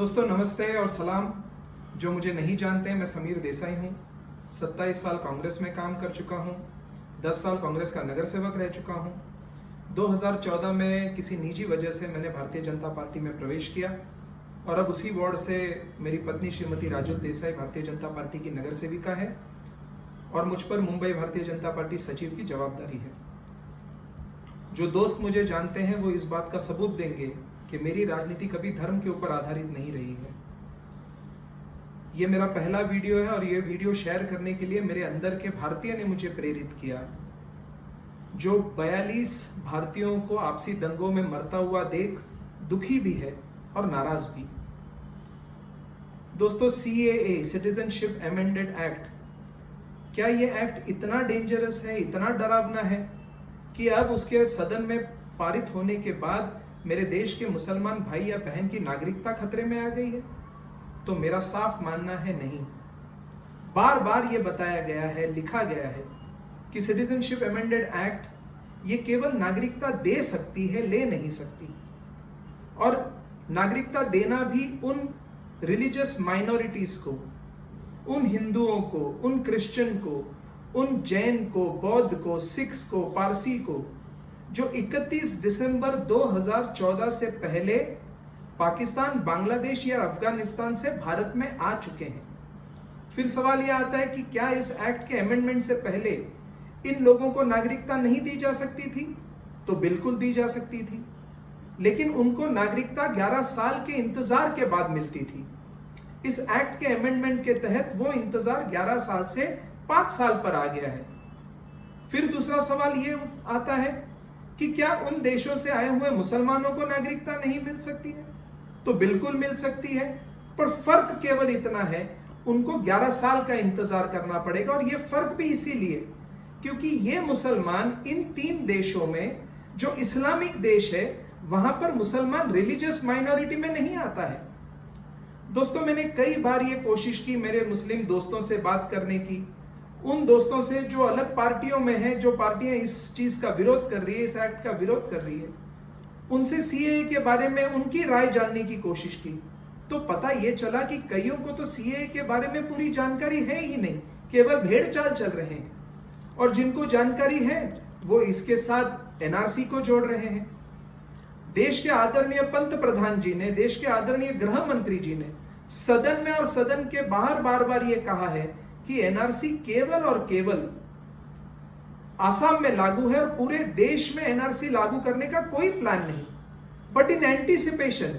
दोस्तों नमस्ते और सलाम। जो मुझे नहीं जानते हैं, मैं समीर देसाई हूँ। 27 साल कांग्रेस में काम कर चुका हूँ। 10 साल कांग्रेस का नगर सेवक रह चुका हूँ। 2014 में किसी निजी वजह से मैंने भारतीय जनता पार्टी में प्रवेश किया और अब उसी वार्ड से मेरी पत्नी श्रीमती राजू देसाई भारतीय जनता पार्टी की नगर सेविका है और मुझ पर मुंबई भारतीय जनता पार्टी सचिव की जवाबदारी है। जो दोस्त मुझे जानते हैं वो इस बात का सबूत देंगे कि मेरी राजनीति कभी धर्म के ऊपर आधारित नहीं रही है। ये मेरा पहला वीडियो है और ये वीडियो शेयर करने के लिए मेरे अंदर के भारतीय ने मुझे प्रेरित किया, जो 42 भारतीयों को आपसी दंगों में मरता हुआ देख दुखी भी है और नाराज भी। दोस्तों, CAA सिटीजनशिप अमेंडेड एक्ट, क्या ये एक्ट इतना डेंजरस है, इतना डरावना है कि अब उसके सदन में पारित होने के बाद मेरे देश के मुसलमान भाई या बहन की नागरिकता खतरे में आ गई है? तो मेरा साफ मानना है नहीं। बार बार ये बताया गया है, लिखा गया है कि सिटीजनशिप अमेंडेड एक्ट ये केवल नागरिकता दे सकती है, ले नहीं सकती। और नागरिकता देना भी उन रिलीजियस माइनॉरिटीज को, उन हिंदुओं को, उन क्रिश्चियन को, उन जैन को, बौद्ध को, सिख्स को, पारसी को, जो 31 दिसंबर 2014 से पहले पाकिस्तान, बांग्लादेश या अफगानिस्तान से भारत में आ चुके हैं। फिर सवाल यह आता है कि क्या इस एक्ट के अमेंडमेंट से पहले इन लोगों को नागरिकता नहीं दी जा सकती थी? तो बिल्कुल दी जा सकती थी, लेकिन उनको नागरिकता 11 साल के इंतजार के बाद मिलती थी। इस एक्ट के अमेंडमेंट के तहत वो इंतजार 11 साल से 5 साल पर आ गया है। फिर दूसरा सवाल ये आता है कि क्या उन देशों से आए हुए मुसलमानों को नागरिकता नहीं मिल सकती है? तो बिल्कुल मिल सकती है, पर फर्क केवल इतना है, उनको 11 साल का इंतजार करना पड़ेगा। और यह फर्क भी इसीलिए क्योंकि ये मुसलमान इन 3 देशों में, जो इस्लामिक देश है, वहां पर मुसलमान रिलीजियस माइनॉरिटी में नहीं आता है। दोस्तों, मैंने कई बार ये कोशिश की मेरे मुस्लिम दोस्तों से बात करने की, उन दोस्तों से जो अलग पार्टियों में हैं, जो पार्टियां इस चीज का विरोध कर रही है, इस एक्ट का विरोध कर रही है, उनसे CAA के बारे में उनकी राय जानने की कोशिश की। तो पता ये चला कि कईयों को तो CAA के बारे में पूरी जानकारी है ही नहीं, केवल भेड़ चाल चल रहे हैं। और जिनको जानकारी है वो इसके साथ NRC को जोड़ रहे हैं। देश के आदरणीय पंत प्रधान जी ने, देश के आदरणीय गृह मंत्री जी ने सदन में और सदन के बाहर बार बार ये कहा है कि NRC केवल और केवल आसाम में लागू है और पूरे देश में NRC लागू करने का कोई प्लान नहीं। बट इन एंटीसिपेशन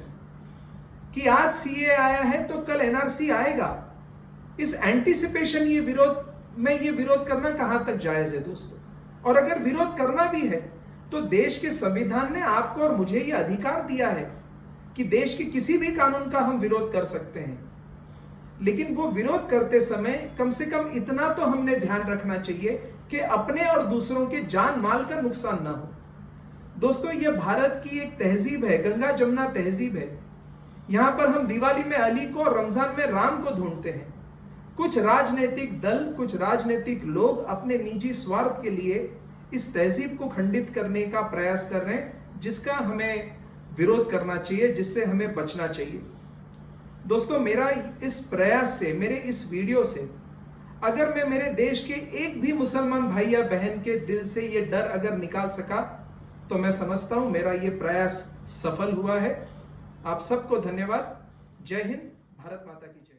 कि आज CAA आया है तो कल NRC आएगा, इस एंटीसिपेशन ये विरोध करना कहां तक जायज है दोस्तों? और अगर विरोध करना भी है तो देश के संविधान ने आपको और मुझे ये अधिकार दिया है कि देश के किसी भी कानून का हम विरोध कर सकते हैं। लेकिन वो विरोध करते समय कम से कम इतना तो हमने ध्यान रखना चाहिए कि अपने और दूसरों के जान माल का नुकसान ना हो। दोस्तों, ये भारत की एक तहजीब है, गंगा जमुना तहजीब है। यहां पर हम दिवाली में अली को और रमजान में राम को ढूंढते हैं। कुछ राजनीतिक दल, कुछ राजनीतिक लोग अपने निजी स्वार्थ के लिए इस तहजीब को खंडित करने का प्रयास कर रहे हैं, जिसका हमें विरोध करना चाहिए, जिससे हमें बचना चाहिए। दोस्तों, मेरा इस प्रयास से, मेरे इस वीडियो से, अगर मैं मेरे देश के एक भी मुसलमान भाई या बहन के दिल से ये डर अगर निकाल सका तो मैं समझता हूं मेरा ये प्रयास सफल हुआ है। आप सबको धन्यवाद। जय हिंद, भारत माता की जय।